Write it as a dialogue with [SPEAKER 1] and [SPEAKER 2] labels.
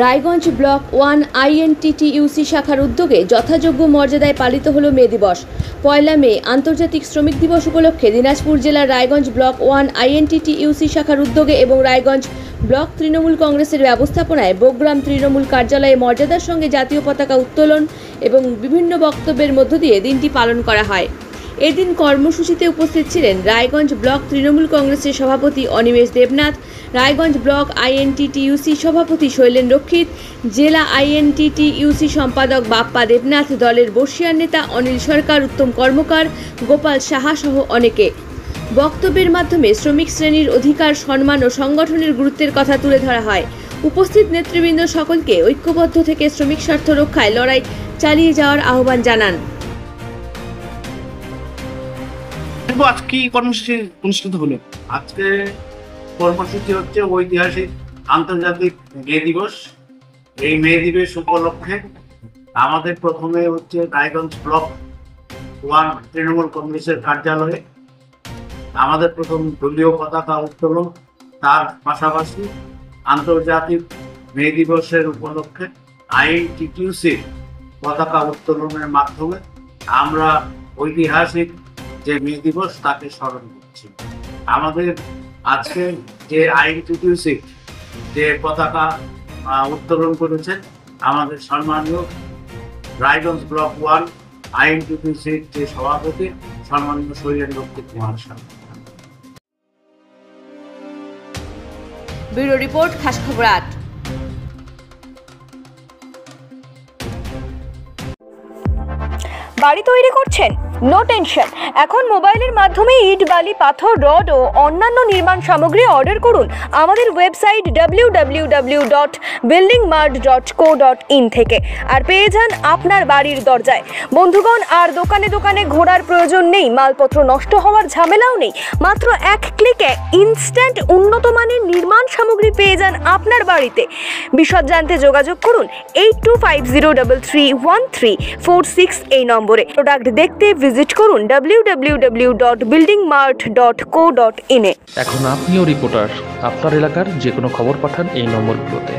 [SPEAKER 1] Raiganj block 1 INTTUC শাখার উদ্যোগে যথাযোগ্য মর্যাদায় পালিত হলো মে দিবস। 1 মে আন্তর্জাতিক শ্রমিক দিবস উপলক্ষে দিনাজপুর জেলার রায়গঞ্জ ব্লক 1 INTTUC শাখার উদ্যোগে এবং রায়গঞ্জ ব্লক তৃণমূল কংগ্রেসের ব্যবস্থাপনায় বোগ্রাম তৃণমূল কার্যালয়ে মর্যাদার সঙ্গে জাতীয় পতাকা উত্তোলন এবং বিভিন্ন বক্তব্যের মধ্য দিয়ে দিনটি পালন করা হয়। এদিন কর্মসূচিতে উপস্থিত ছিলেন রায়গঞ্জ ব্লক তৃণমূল কংগ্রেসের সভাপতি অনিমেষ দেবনাথ, রায়গঞ্জ ব্লক INTTUC সভাপতি শৈলেন রক্ষিত, জেলা INTTUC সম্পাদক বাপ্পা দেবনাথ, দলের বর্ষিয়ান নেতা অনিল সরকার, উত্তম কর্মকার, গোপাল সাহা সহ অনেকে। বক্তব্যের মাধ্যমে শ্রমিক শ্রেণীর অধিকার, সম্মান ও সংগঠনের গুরুত্বের কথা তুলে ধরা হয়। উপস্থিত নেতৃবৃন্দ সকলকে ঐক্যবদ্ধ থেকে শ্রমিক স্বার্থ রক্ষায় লড়াই চালিয়ে যাওয়ার আহ্বান জানান।
[SPEAKER 2] আজ কি কর্মসূচি অনুষ্ঠিত হলো?
[SPEAKER 3] আজকে কর্মসূচি হচ্ছে ঐতিহাসিক আন্তর্জাতিক মে দিবস। এই মে দিবস উপলক্ষে আমাদের প্রথমে হচ্ছে রায়গঞ্জ ব্লক 1 তৃণমূল কংগ্রেসের কার্যালয়ে আমাদের প্রথম দলীয় পতাকা উত্তোলন, তার পাশাপাশি আন্তর্জাতিক মে দিবসের উপলক্ষে INTTUC পতাকা উত্তোলনের মাধ্যমে আমরা ঐতিহাসিক যে মে দিবস তাকে স্মরণ করছি। আমাদের আজকে যে INTTUC যে পতাকা উত্তোলন করেছেন আমাদের সম্মানীয় রায়গঞ্জ ব্লক 1 INTTUC যে সভাপতি সম্মানীয় শৈলেন রক্ষিত মহাশয়।
[SPEAKER 1] ব্যুরো রিপোর্ট, খাস খবর 8।
[SPEAKER 4] বাড়ি তৈরি করছেন? নো টেনশন, এখন মোবাইলের মাধ্যমে ইট, বালি, পাথর, রড ও অন্যান্য নির্মাণ সামগ্রী অর্ডার করুন আমাদের ওয়েবসাইট www.buildingmart.co.in থেকে, আর পেয়ে যান আপনার বাড়ির দরজায়। বন্ধুগণ, আর দোকানে দোকানে ঘোরার প্রয়োজন নেই, মালপত্র নষ্ট হওয়ার ঝামেলাও নেই। মাত্র এক ক্লিকে ইনস্ট্যান্ট উন্নত মানের নির্মাণ সামগ্রী পেয়ে যান আপনার বাড়িতে। বিশদ জানতে যোগাযোগ করুন 8250331346 এই নম্বরে। প্রোডাক্ট দেখতে ভিজিট করুন www.buildingmart.co.in এ।
[SPEAKER 5] এখন আপনিও রিপোর্টার, আপনার এলাকার যে কোনো খবর পাঠান এই নম্বরগুলোতে।